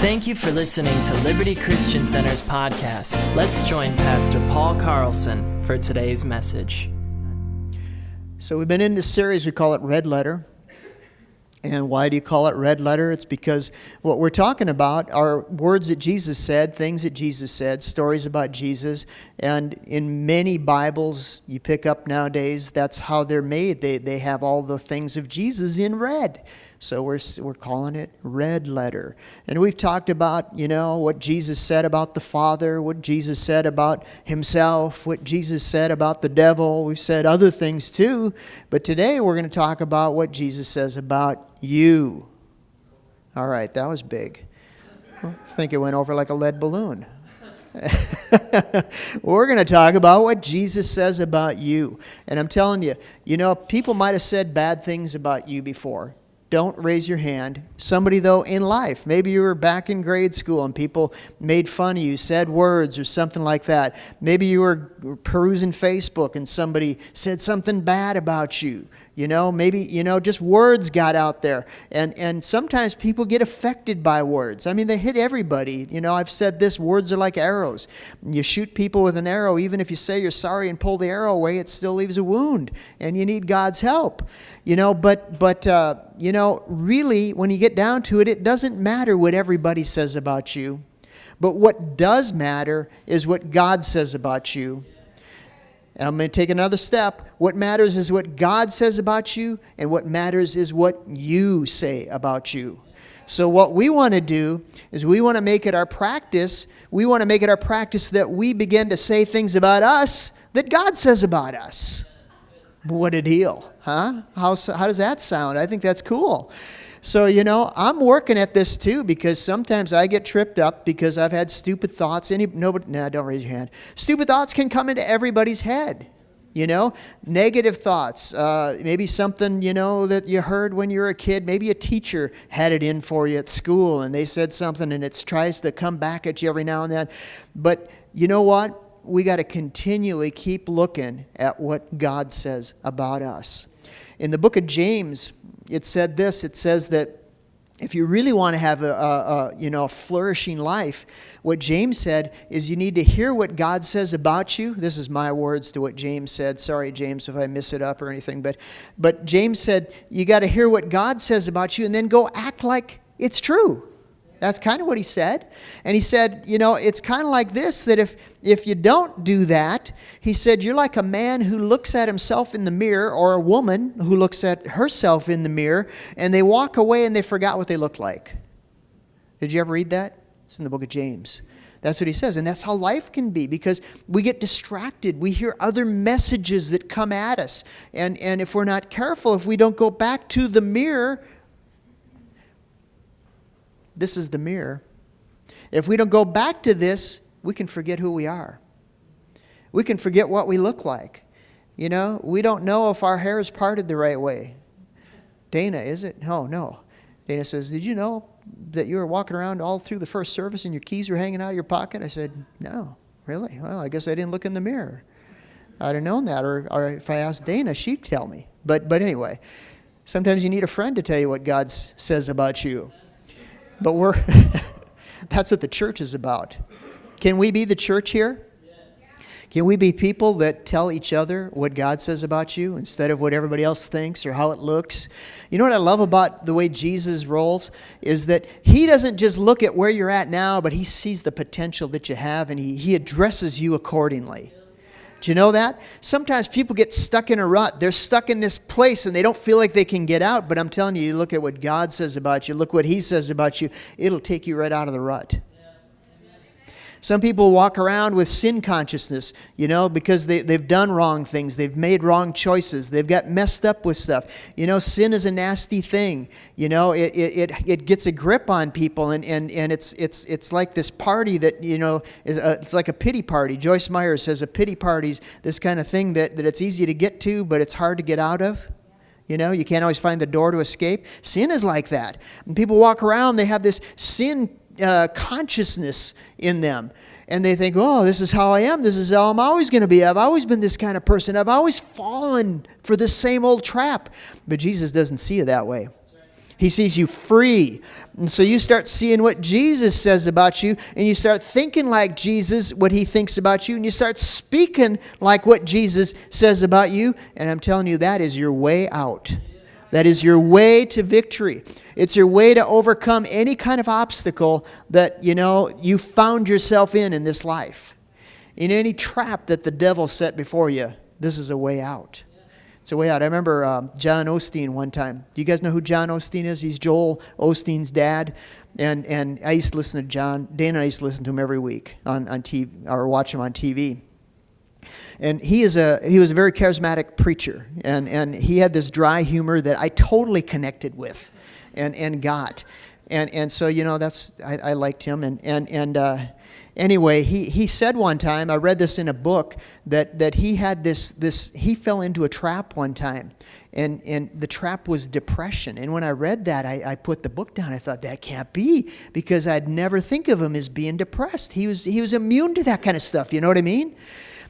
Thank you for listening to Liberty Christian Center's podcast. Let's join Pastor Paul Carlson for today's message. So we've been in this series, we call it Red Letter. And why do you call it Red Letter? It's because what we're talking about are words that Jesus said, things that Jesus said, stories about Jesus. And in many Bibles you pick up nowadays, that's how they're made. They have all the things of Jesus in red. So we're calling it Red Letter. And we've talked about, what Jesus said about the Father, what Jesus said about himself, what Jesus said about the devil. We've said other things too. But today we're going to talk about what Jesus says about you. All right, that was big. I think it went over like a lead balloon. We're going to talk about what Jesus says about you. And I'm telling you, people might have said bad things about you before. Don't raise your hand. Somebody, though, in life, maybe you were back in grade school and people made fun of you, said words or something like that. Maybe you were perusing Facebook and somebody said something bad about you. Maybe, just words got out there. And sometimes people get affected by words. I mean, they hit everybody. I've said this, words are like arrows. You shoot people with an arrow, even if you say you're sorry and pull the arrow away, it still leaves a wound. And you need God's help. Really, when you get down to it, it doesn't matter what everybody says about you. But what does matter is what God says about you. And I'm going to take another step. What matters is what God says about you, and what matters is what you say about you. So what we want to do is we want to make it our practice. We want to make it our practice that we begin to say things about us that God says about us. What a deal, huh? How does that sound? I think that's cool. So, I'm working at this too, because sometimes I get tripped up because I've had stupid thoughts. Don't raise your hand. Stupid thoughts can come into everybody's head. Negative thoughts. Maybe something, that you heard when you were a kid. Maybe a teacher had it in for you at school and they said something and it tries to come back at you every now and then. But you know what? We got to continually keep looking at what God says about us. In the book of James, it said this. It says that if you really want to have a flourishing life, what James said is you need to hear what God says about you. This is my words to what James said. Sorry, James, if I miss it up or anything. But James said you got to hear what God says about you and then go act like it's true. That's kind of what he said. And he said, it's kind of like this, that if you don't do that, he said, you're like a man who looks at himself in the mirror, or a woman who looks at herself in the mirror, and they walk away and they forgot what they look like. Did you ever read that? It's in the book of James. That's what he says. And that's how life can be, because we get distracted. We hear other messages that come at us. And if we're not careful, if we don't go back to the mirror, this is the mirror. If we don't go back to this, we can forget who we are. We can forget what we look like. We don't know if our hair is parted the right way. Dana, is it? Oh, no. Dana says, did you know that you were walking around all through the first service and your keys were hanging out of your pocket? I said, no, really? Well, I guess I didn't look in the mirror. I'd have known that. Or if I asked Dana, she'd tell me. But anyway, sometimes you need a friend to tell you what God says about you. But that's what the church is about. Can we be the church here? Can we be people that tell each other what God says about you instead of what everybody else thinks or how it looks? You know what I love about the way Jesus rolls is that he doesn't just look at where you're at now, but he sees the potential that you have and he addresses you accordingly. Do you know that? Sometimes people get stuck in a rut. They're stuck in this place and they don't feel like they can get out. But I'm telling you, you look at what God says about you, look what he says about you, it'll take you right out of the rut. Some people walk around with sin consciousness, because they've done wrong things. They've made wrong choices. They've got messed up with stuff. Sin is a nasty thing. It gets a grip on people, and it's like this party that, it's like a pity party. Joyce Meyer says a pity party's this kind of thing that it's easy to get to, but it's hard to get out of. You can't always find the door to escape. Sin is like that. And people walk around, they have this sin consciousness in them. And they think, oh, this is how I am. This is how I'm always going to be. I've always been this kind of person. I've always fallen for this same old trap. But Jesus doesn't see it that way. He sees you free. And so you start seeing what Jesus says about you, and you start thinking like Jesus, what he thinks about you, and you start speaking like what Jesus says about you. And I'm telling you, that is your way out. That is your way to victory. It's your way to overcome any kind of obstacle that, you found yourself in this life. In any trap that the devil set before you, this is a way out. It's a way out. I remember John Osteen one time. Do you guys know who John Osteen is? He's Joel Osteen's dad. And I used to listen to John. Dana and I used to listen to him every week on TV, or watch him on TV. And he was a very charismatic preacher. And he had this dry humor that I totally connected with and got. And so, I liked him. Anyway, he said one time, I read this in a book, that he had he fell into a trap one time, and the trap was depression. And when I read that, I put the book down. I thought, that can't be, because I'd never think of him as being depressed. He was immune to that kind of stuff, you know what I mean?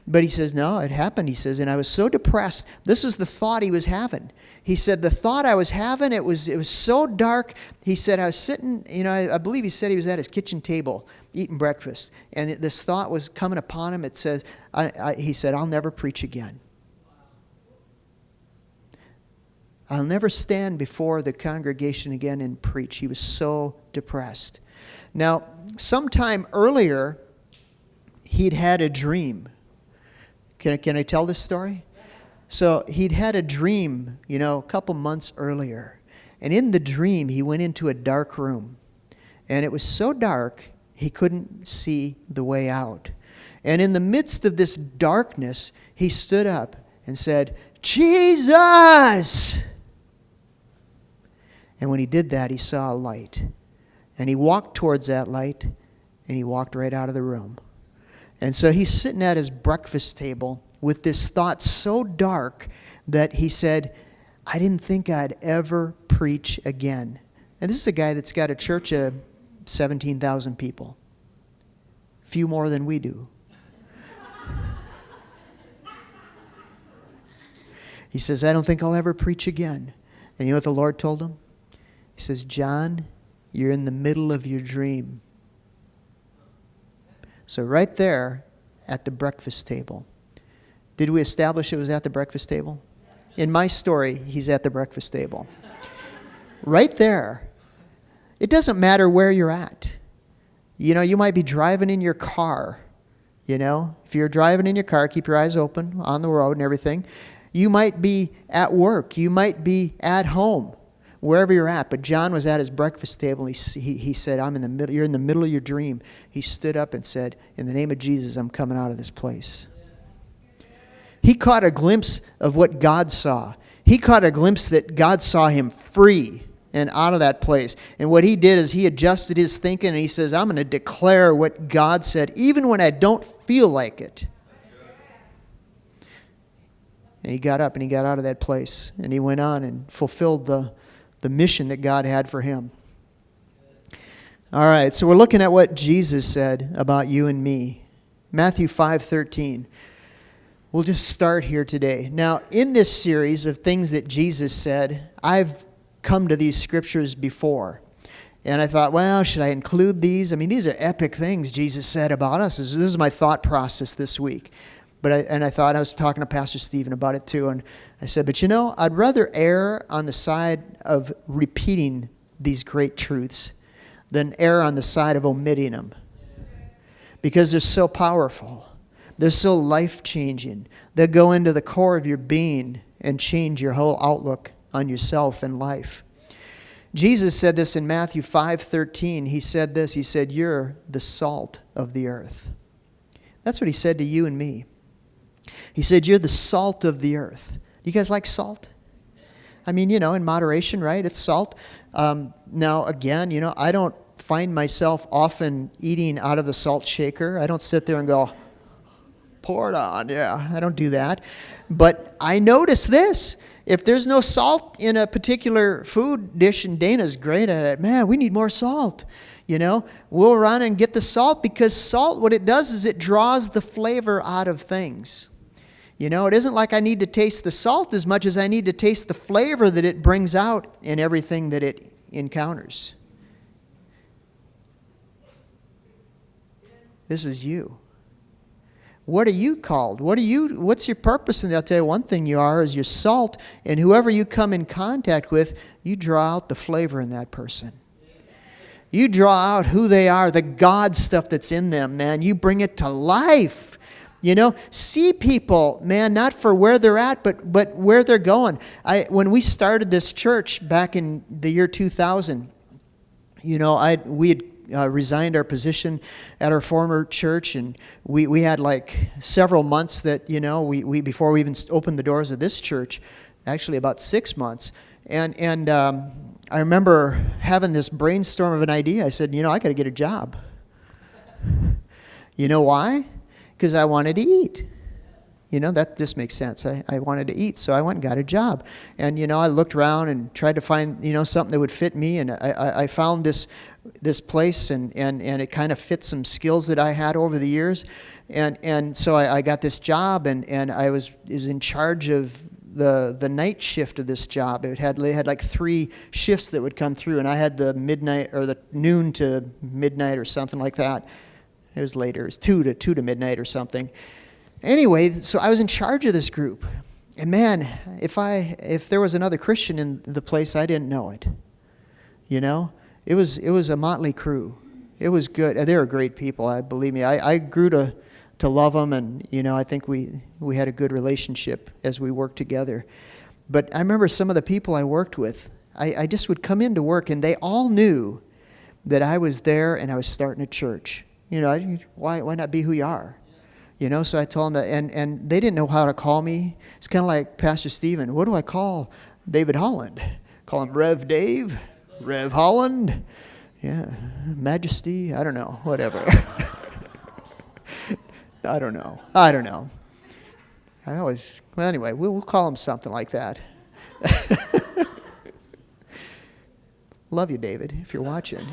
But he says, no, it happened. He says, and I was so depressed. This was the thought he was having. He said, the thought I was having, it was so dark. He said, I was sitting, I believe he said he was at his kitchen table eating breakfast. And this thought was coming upon him. It says, he said, I'll never preach again. I'll never stand before the congregation again and preach. He was so depressed. Now, sometime earlier, he'd had a dream. Can I tell this story? So he'd had a dream, a couple months earlier. And in the dream, he went into a dark room. And it was so dark, he couldn't see the way out. And in the midst of this darkness, he stood up and said, Jesus! And when he did that, he saw a light. And he walked towards that light, and he walked right out of the room. And so he's sitting at his breakfast table with this thought so dark that he said, I didn't think I'd ever preach again. And this is a guy that's got a church of 17,000 people. Few more than we do. He says, I don't think I'll ever preach again. And you know what the Lord told him? He says, John, you're in the middle of your dream. So right there at the breakfast table. Did we establish it was at the breakfast table? In my story, he's at the breakfast table. Right there. It doesn't matter where you're at. You might be driving in your car. If you're driving in your car, keep your eyes open on the road and everything. You might be at work. You might be at home. Wherever you're at. But John was at his breakfast table. He said, I'm in the middle. You're in the middle of your dream. He stood up and said, in the name of Jesus, I'm coming out of this place. He caught a glimpse of what God saw. He caught a glimpse that God saw him free and out of that place. And what he did is he adjusted his thinking, and he says, I'm going to declare what God said, even when I don't feel like it. And he got up and he got out of that place. And he went on and fulfilled the mission that God had for him. All right, so we're looking at what Jesus said about you and me. Matthew 5:13. We'll just start here today. Now, in this series of things that Jesus said, I've come to these scriptures before. And I thought, well, should I include these? I mean, these are epic things Jesus said about us. This is my thought process this week. I thought, I was talking to Pastor Stephen about it too, and I said, but I'd rather err on the side of repeating these great truths than err on the side of omitting them. Because they're so powerful. They're so life-changing. They go into the core of your being and change your whole outlook on yourself and life. Jesus said this in Matthew 5:13. He said this, he said, you're the salt of the earth. That's what he said to you and me. He said, you're the salt of the earth. Do you guys like salt? I mean, in moderation, right? It's salt. Now, again, I don't find myself often eating out of the salt shaker. I don't sit there and go, pour it on. Yeah, I don't do that. But I notice this. If there's no salt in a particular food dish, and Dana's great at it, man, we need more salt. We'll run and get the salt, because salt, what it does is it draws the flavor out of things. It isn't like I need to taste the salt as much as I need to taste the flavor that it brings out in everything that it encounters. This is you. What are you called? What's your purpose? And I'll tell you one thing you are is you're salt, and whoever you come in contact with, you draw out the flavor in that person. You draw out who they are, the God stuff that's in them, man. You bring it to life. You know, see people, man, not for where they're at, but where they're going. When we started this church back in the year 2000, you know, we had resigned our position at our former church, and we had like several months that, you know, we before we even opened the doors of this church, actually about 6 months, and I remember having this brainstorm of an idea. I said, you know, I got to get a job. You know why? Because I wanted to eat. You know, that just makes sense. I wanted to eat, so I went and got a job. And, you know, I looked around and tried to find, you know, something that would fit me, and I found this place, and it kind of fit some skills that I had over the years. And so I got this job, and I was in charge of the night shift of this job. They had like 3 shifts that would come through, and I had the midnight, or the noon to midnight or something like that. It was later. It was 2 to midnight or something. Anyway, so I was in charge of this group. And man, if there was another Christian in the place, I didn't know it. You know? It was a motley crew. It was good. They were great people, believe me. I grew to love them, and you know, I think we had a good relationship as we worked together. But I remember some of the people I worked with, I just would come into work, and they all knew that I was there and I was starting a church. You know, why not be who you are? You know, so I told them that, and they didn't know how to call me. It's kind of like Pastor Stephen. What do I call David Holland? Call him Rev Dave? Rev Holland? Yeah, Majesty? I don't know, whatever. I don't know. Well, anyway, we'll call him something like that. Love you, David, if you're watching.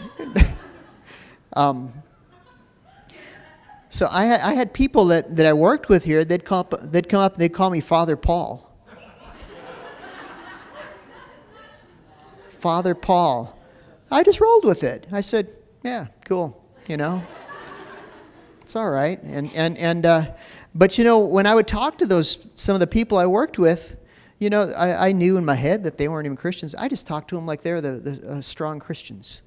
So I had people that I worked with here. They'd come up. They'd call me Father Paul. Father Paul. I just rolled with it. I said, "Yeah, cool." You know, it's all right. But you know, when I would talk to some of the people I worked with, you know, I knew in my head that they weren't even Christians. I just talked to them like they're the strong Christians.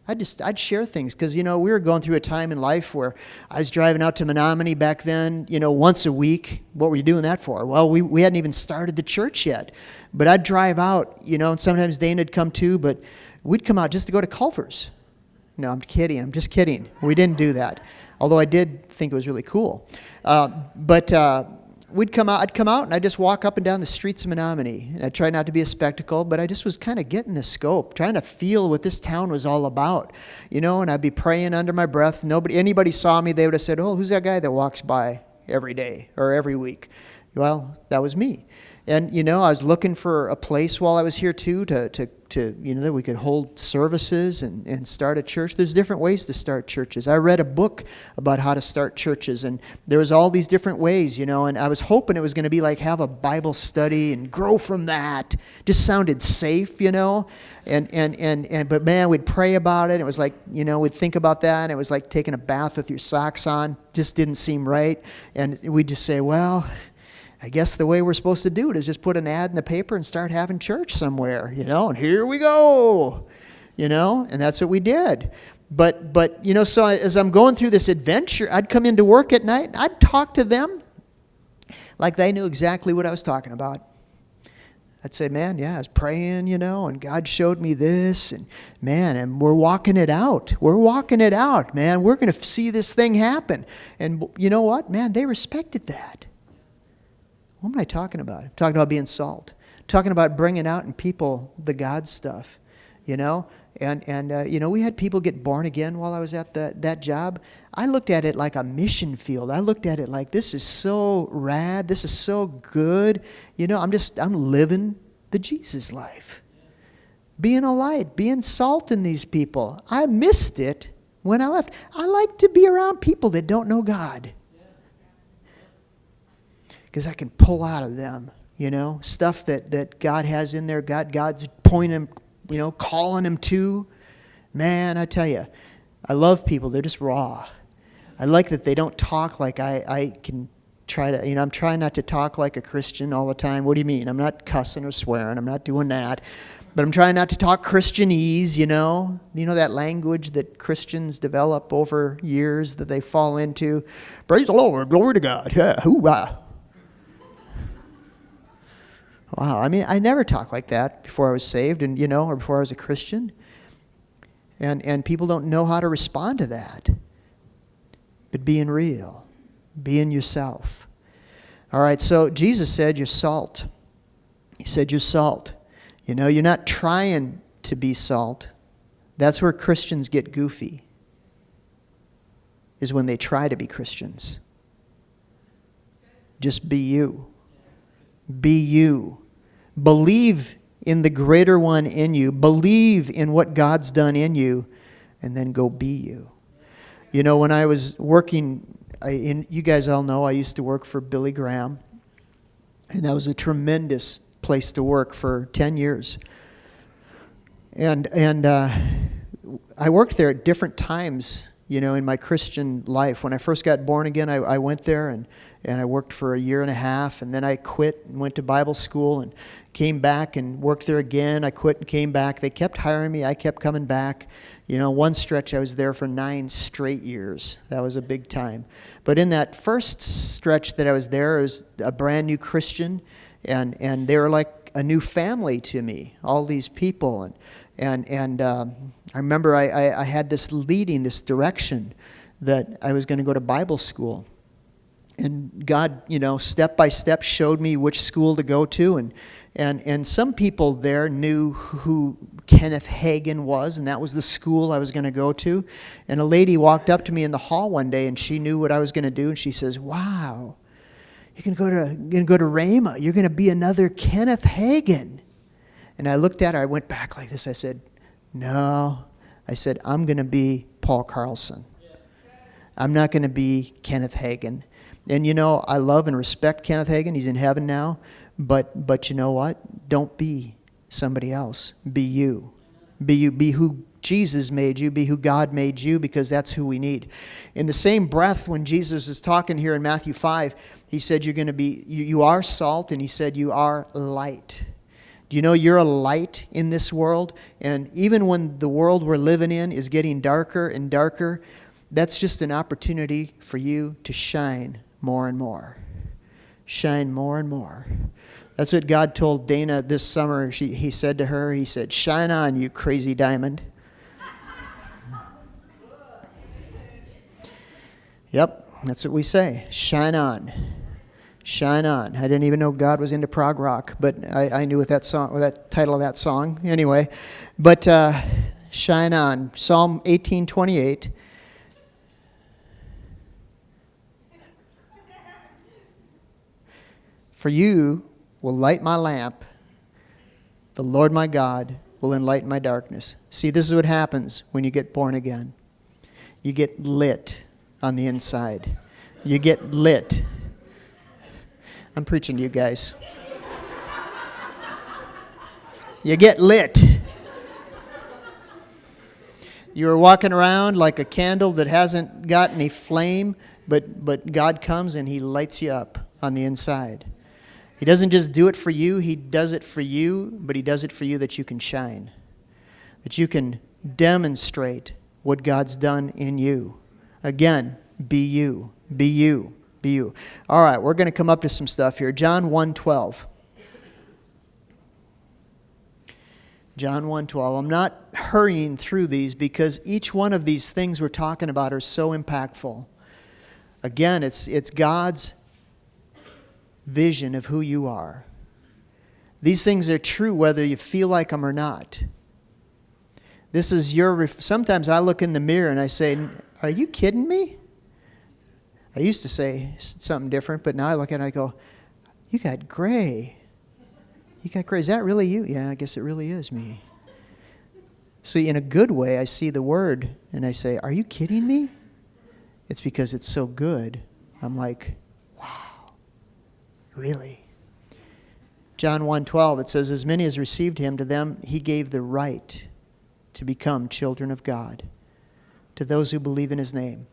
I'd share things because, you know, we were going through a time in life where I was driving out to Menominee back then, you know, once a week. What were you doing that for? Well, we hadn't even started the church yet. But I'd drive out, you know, and sometimes Dana would come too, but we'd come out just to go to Culver's. No, I'm kidding. I'm just kidding. We didn't do that. Although I did think it was really cool. I'd come out and I'd just walk up and down the streets of Menominee. And I tried not to be a spectacle, but I just was kind of getting the scope, trying to feel what this town was all about. You know, and I'd be praying under my breath. Anybody saw me, they would have said, "Oh, who's that guy that walks by every day or every week?" Well, that was me. And, you know, I was looking for a place while I was here too to you know, that we could hold services and start a church. There's different ways to start churches. I read a book about how to start churches, and there was all these different ways, you know, and I was hoping it was going to be like have a Bible study and grow from that. Just sounded safe, you know, but man, we'd pray about it. It was like, you know, we'd think about that, and it was like taking a bath with your socks on. Just didn't seem right. And we'd just say, well, I guess the way we're supposed to do it is just put an ad in the paper and start having church somewhere, you know, and here we go, you know, and that's what we did. But you know, so as I'm going through this adventure, I'd come into work at night, and I'd talk to them like they knew exactly what I was talking about. I'd say, man, yeah, I was praying, you know, and God showed me this, and man, and we're walking it out. We're walking it out, man. We're going to see this thing happen. And you know what, man, they respected that. What am I talking about? I'm talking about being salt. I'm talking about bringing out in people the God stuff, you know? And you know, we had people get born again while I was at that job. I looked at it like a mission field. I looked at it like, this is so rad. This is so good. You know, I'm living the Jesus life. Being a light, being salt in these people. I missed it when I left. I like to be around people that don't know God, because I can pull out of them, you know, stuff that God has in there. God's pointing calling them to. Man, I tell you, I love people. They're just raw. I like that they don't talk like I can try to, I'm trying not to talk like a Christian all the time. What do you mean? I'm not cussing or swearing. I'm not doing that. But I'm trying not to talk Christianese, that language that Christians develop over years that they fall into. Praise the Lord, glory to God. Yeah, hoorah. Wow, I never talked like that before I was saved and, or before I was a Christian. And people don't know how to respond to that. But being real, being yourself. All right, so Jesus said you're salt. He said you're salt. You're not trying to be salt. That's where Christians get goofy, is when they try to be Christians. Just be you. Be you. Believe in the greater one in you. Believe in what God's done in you, and then go be you. When I was working, you guys all know I used to work for Billy Graham, and that was a tremendous place to work for 10 years. And I worked there at different times, in my Christian life. When I first got born again, I went there and I worked for a year and a half, and then I quit and went to Bible school and came back and worked there again. I quit and came back. They kept hiring me. I kept coming back. One stretch I was there for 9 straight years. That was a big time. But in that first stretch that I was there, I was a brand new Christian, and they were like a new family to me, all these people. And I remember I had this direction that I was going to go to Bible school. And God, step by step showed me which school to go to. And some people there knew who Kenneth Hagin was, and that was the school I was going to go to. And a lady walked up to me in the hall one day, and she knew what I was going to do. And she says, "Wow, you're going to go to Rhema. You're going to be another Kenneth Hagin." And I looked at her. I went back like this. I said, "No." I said, "I'm going to be Paul Carlson. I'm not going to be Kenneth Hagin." And I love and respect Kenneth Hagin. He's in heaven now. But you know what? Don't be somebody else. Be you. Be you. Be who Jesus made you. Be who God made you, because that's who we need. In the same breath, when Jesus was talking here in Matthew 5, he said you're going to be, you are salt, and he said you are light. Do you know you're a light in this world? And even when the world we're living in is getting darker and darker, that's just an opportunity for you to shine more and more. Shine more and more. That's what God told Dana this summer. He said to her, he said, "Shine on, you crazy diamond." Yep, that's what we say. Shine on. Shine on. I didn't even know God was into prog rock, but I knew what that song, or that title of that song. Anyway, but shine on. Psalm 18:28. "For you will light my lamp. The Lord my God will enlighten my darkness." See, this is what happens when you get born again. You get lit on the inside. You get lit. I'm preaching to you guys. You get lit. You're walking around like a candle that hasn't got any flame, but God comes and he lights you up on the inside. He doesn't just do it for you, he does it for you, but he does it for you that you can shine, that you can demonstrate what God's done in you. Again, be you, be you, be you. All right, we're going to come up to some stuff here. John 1:12. John 1:12. I'm not hurrying through these because each one of these things we're talking about are so impactful. Again, it's God's vision of who you are. These things are true whether you feel like them or not. This is sometimes I look in the mirror and I say, "Are you kidding me?" I used to say something different, but now I look at it and I go, "You got gray. You got gray. Is that really you?" "Yeah, I guess it really is me." So in a good way, I see the word and I say, "Are you kidding me?" It's because it's so good. I'm like, wow, really? John 1:12, it says, as many as received him, to them he gave the right to become children of God, to those who believe in his name.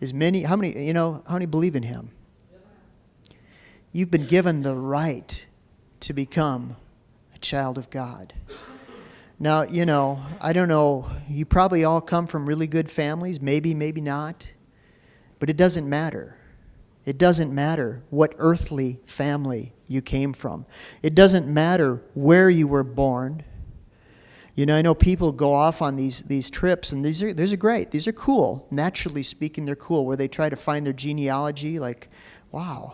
How many believe in him? You've been given the right to become a child of God. Now, I don't know, you probably all come from really good families, maybe not, but it doesn't matter. It doesn't matter what earthly family you came from. It doesn't matter where you were born. I know people go off on these trips, and these are great. These are cool. Naturally speaking, they're cool, where they try to find their genealogy, like, wow,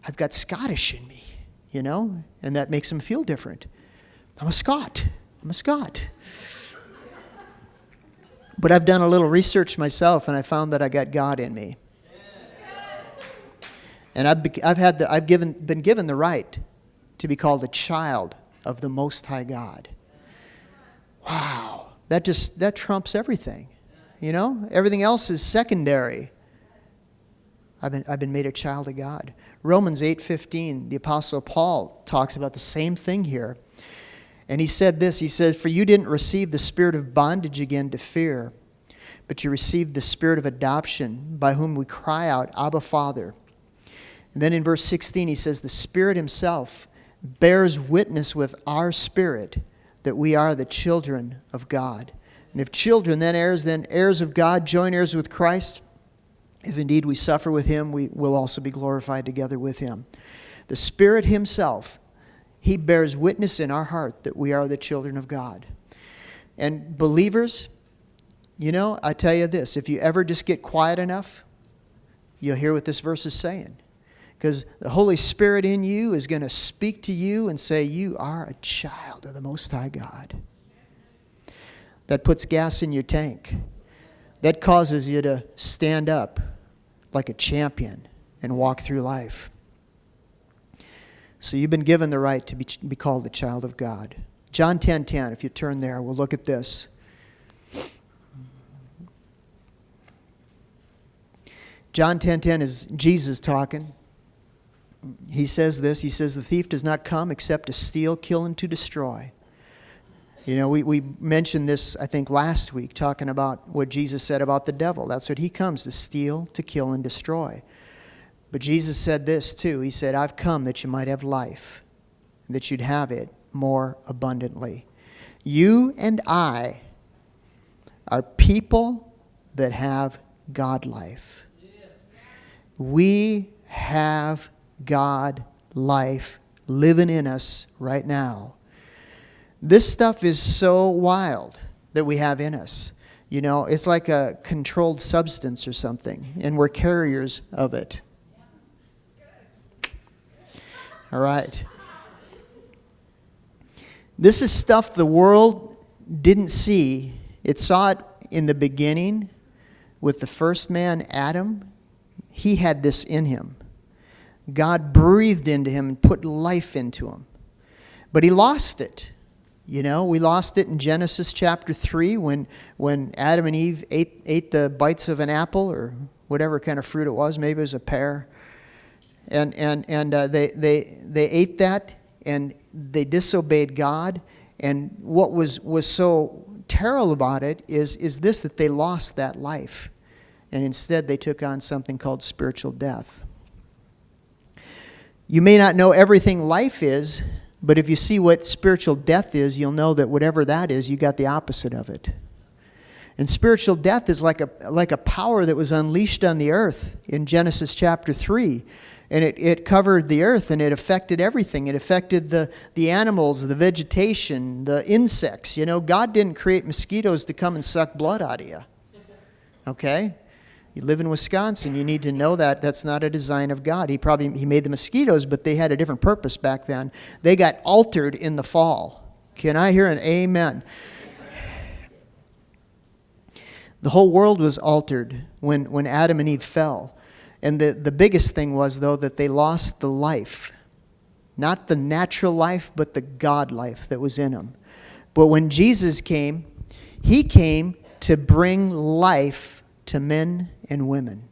I've got Scottish in me, and that makes them feel different. I'm a Scot. But I've done a little research myself, and I found that I got God in me. And I've been given the right to be called a child of the Most High God. Wow, that trumps everything. Everything else is secondary. I've been made a child of God. Romans 8:15, the Apostle Paul talks about the same thing here. And he said this, he said, for you didn't receive the spirit of bondage again to fear, but you received the spirit of adoption, by whom we cry out, Abba, Father. And then in verse 16 he says, the Spirit himself bears witness with our spirit that we are the children of God. And if children, then heirs of God, joint heirs with Christ. If indeed we suffer with him, we will also be glorified together with him. The Spirit himself, he bears witness in our heart that we are the children of God. And believers, I tell you this, if you ever just get quiet enough, you'll hear what this verse is saying. Because the Holy Spirit in you is going to speak to you and say, you are a child of the Most High God. That puts gas in your tank. That causes you to stand up like a champion and walk through life. So you've been given the right to be called a child of God. John 10:10, if you turn there, we'll look at this. John 10:10 is Jesus talking. He says this, he says, the thief does not come except to steal, kill, and to destroy. We mentioned this, I think, last week, talking about what Jesus said about the devil. That's what he comes, to steal, to kill, and destroy. But Jesus said this too. He said, I've come that you might have life, that you'd have it more abundantly. You and I are people that have God life. We have God life living in us right now. This stuff is so wild that we have in us. It's like a controlled substance or something, and we're carriers of it. All right. This is stuff the world didn't see. It saw it in the beginning with the first man, Adam. He had this in him. God breathed into him and put life into him. But he lost it. We lost it in Genesis chapter 3 when Adam and Eve ate the bites of an apple or whatever kind of fruit it was. Maybe it was a pear. And they ate that and they disobeyed God. And what was so terrible about it is this, that they lost that life. And instead they took on something called spiritual death. You may not know everything life is, but if you see what spiritual death is, you'll know that whatever that is, you got the opposite of it. And spiritual death is like a power that was unleashed on the earth in Genesis chapter 3. And it covered the earth and it affected everything. It affected the animals, the vegetation, the insects. God didn't create mosquitoes to come and suck blood out of you. Okay? You live in Wisconsin, you need to know that that's not a design of God. He made the mosquitoes, but they had a different purpose back then. They got altered in the fall. Can I hear an amen? The whole world was altered when Adam and Eve fell. And the biggest thing was, though, that they lost the life. Not the natural life, but the God life that was in them. But when Jesus came, he came to bring life to men and women.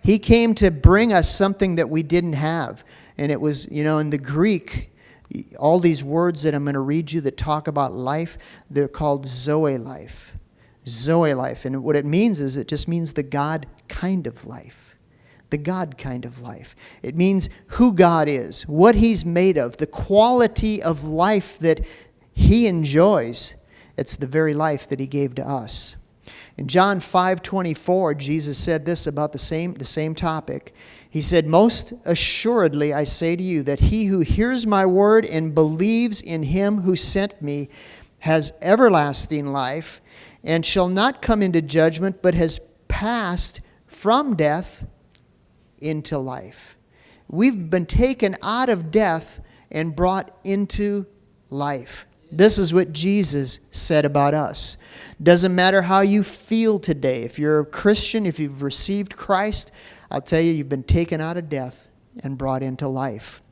He came to bring us something that we didn't have. And it was, in the Greek, all these words that I'm going to read you that talk about life, they're called Zoe life. Zoe life. And what it means is, it just means the God kind of life. The God kind of life. It means who God is, what He's made of, the quality of life that He enjoys. It's the very life that He gave to us. In John 5:24, Jesus said this about the same topic. He said, "Most assuredly I say to you that he who hears my word and believes in Him who sent me has everlasting life and shall not come into judgment, but has passed from death into life." We've been taken out of death and brought into life. This is what Jesus said about us. Doesn't matter how you feel today. If you're a Christian, if you've received Christ, I'll tell you, you've been taken out of death and brought into life.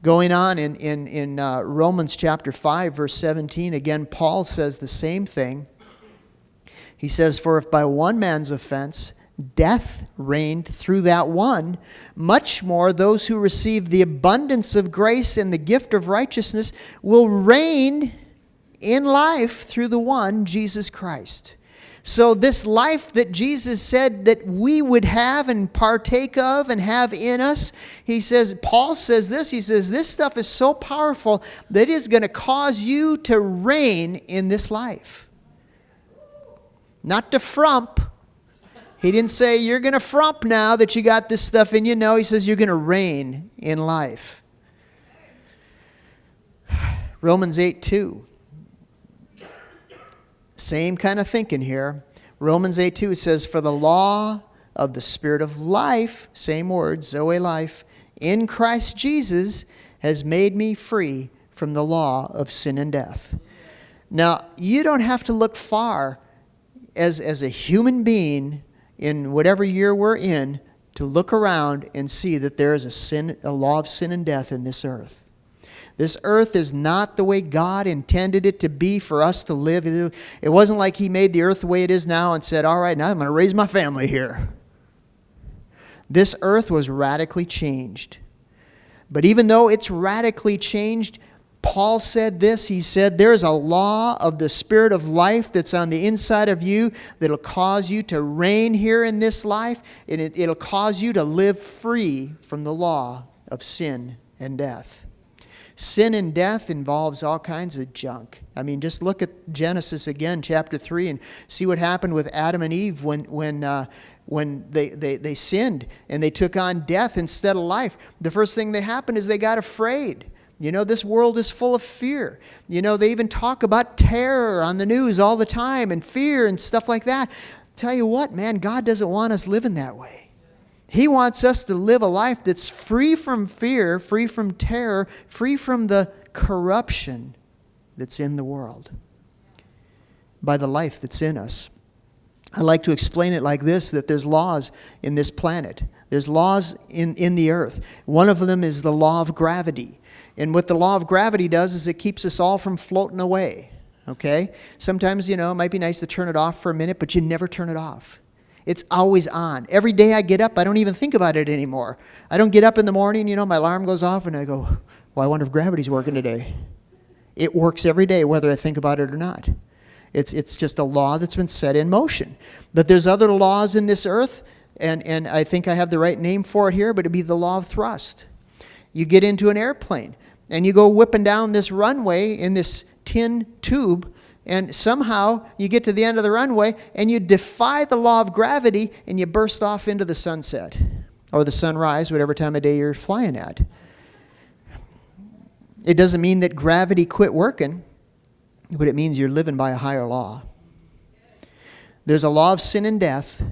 Going on in Romans chapter 5, verse 17, again, Paul says the same thing. He says, "For if by one man's offense death reigned through that one, much more those who receive the abundance of grace and the gift of righteousness will reign in life through the one, Jesus Christ." So this life that Jesus said that we would have and partake of and have in us, Paul says this stuff is so powerful that it is going to cause you to reign in this life. Not to frump. He didn't say you're going to frump now that you got this stuff in you. No, he says you're going to reign in life. Romans 8:2. Same kind of thinking here. Romans 8:2 says, "For the law of the Spirit of life," same word, Zoe life, "in Christ Jesus has made me free from the law of sin and death." Now, you don't have to look far as a human being in whatever year we're in to look around and see that there is a law of sin and death in this earth. This earth is not the way God intended it to be for us to live. It wasn't like He made the earth the way it is now and said, "All right, now I'm going to raise my family here." This earth was radically changed. But even though it's radically changed, Paul said this. He said, "There's a law of the Spirit of life that's on the inside of you that'll cause you to reign here in this life, and it'll cause you to live free from the law of sin and death." Sin and death involves all kinds of junk. I mean, just look at Genesis again, chapter 3, and see what happened with Adam and Eve when they sinned and they took on death instead of life. The first thing that happened is they got afraid. This world is full of fear. They even talk about terror on the news all the time and fear and stuff like that. Tell you what, man, God doesn't want us living that way. He wants us to live a life that's free from fear, free from terror, free from the corruption that's in the world by the life that's in us. I like to explain it like this, that there's laws in this planet. There's laws in the earth. One of them is the law of gravity. And what the law of gravity does is it keeps us all from floating away. Okay? Sometimes, it might be nice to turn it off for a minute, but you never turn it off. It's always on. Every day I get up, I don't even think about it anymore. I don't get up in the morning, my alarm goes off, and I go, well, I wonder if gravity's working today. It works every day, whether I think about it or not. It's just a law that's been set in motion. But there's other laws in this earth, and I think I have the right name for it here, but it'd be the law of thrust. You get into an airplane, and you go whipping down this runway in this tin tube, and somehow you get to the end of the runway and you defy the law of gravity and you burst off into the sunset or the sunrise, whatever time of day you're flying at. It doesn't mean that gravity quit working, but it means you're living by a higher law. There's a law of sin and death,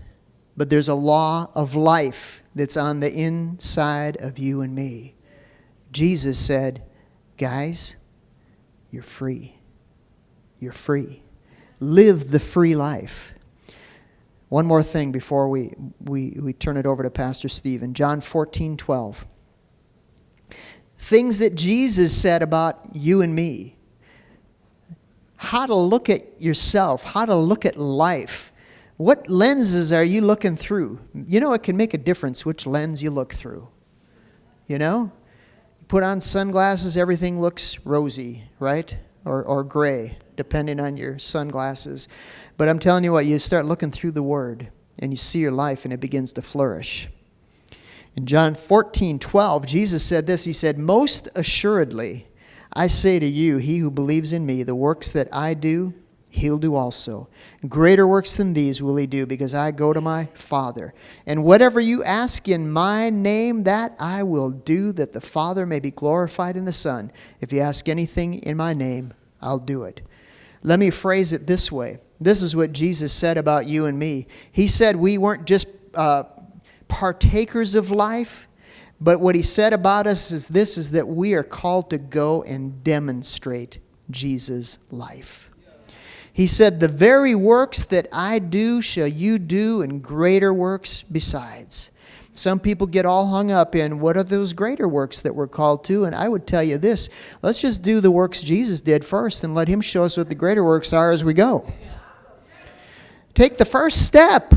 but there's a law of life that's on the inside of you and me. Jesus said, guys, you're free. You're free. Live the free life. One more thing before we turn it over to Pastor Steve. In John 14:12. Things that Jesus said about you and me. How to look at yourself. How to look at life. What lenses are you looking through? It can make a difference which lens you look through. put on sunglasses, everything looks rosy, right? Or gray, depending on your sunglasses. But I'm telling you what, you start looking through the Word, and you see your life, and it begins to flourish. In John 14:12, Jesus said this. He said, "Most assuredly, I say to you, he who believes in me, the works that I do, he'll do also. Greater works than these will he do, because I go to my Father. And whatever you ask in my name, that I will do, that the Father may be glorified in the Son. If you ask anything in my name, I'll do it." Let me phrase it this way. This is what Jesus said about you and me. He said we weren't just partakers of life, but what he said about us is this, is that we are called to go and demonstrate Jesus' life. He said, "The very works that I do shall you do, and greater works besides." Some people get all hung up in what are those greater works that we're called to, and I would tell you this, let's just do the works Jesus did first and let him show us what the greater works are as we go. Take the first step.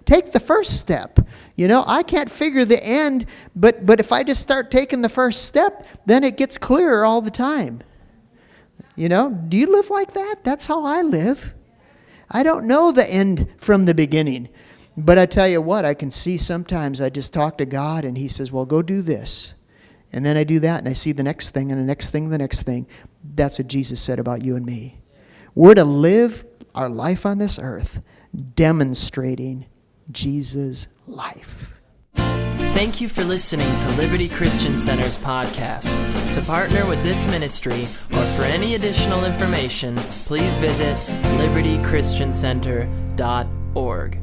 Take the first step. You know, I can't figure the end, but if I just start taking the first step, then it gets clearer all the time. You know, do you live like that? That's how I live. I don't know the end from the beginning. But I tell you what, I can see sometimes I just talk to God and he says, well, go do this. And then I do that and I see the next thing and the next thing, the next thing. That's what Jesus said about you and me. We're to live our life on this earth demonstrating Jesus' life. Thank you for listening to Liberty Christian Center's podcast. To partner with this ministry or for any additional information, please visit libertychristiancenter.org.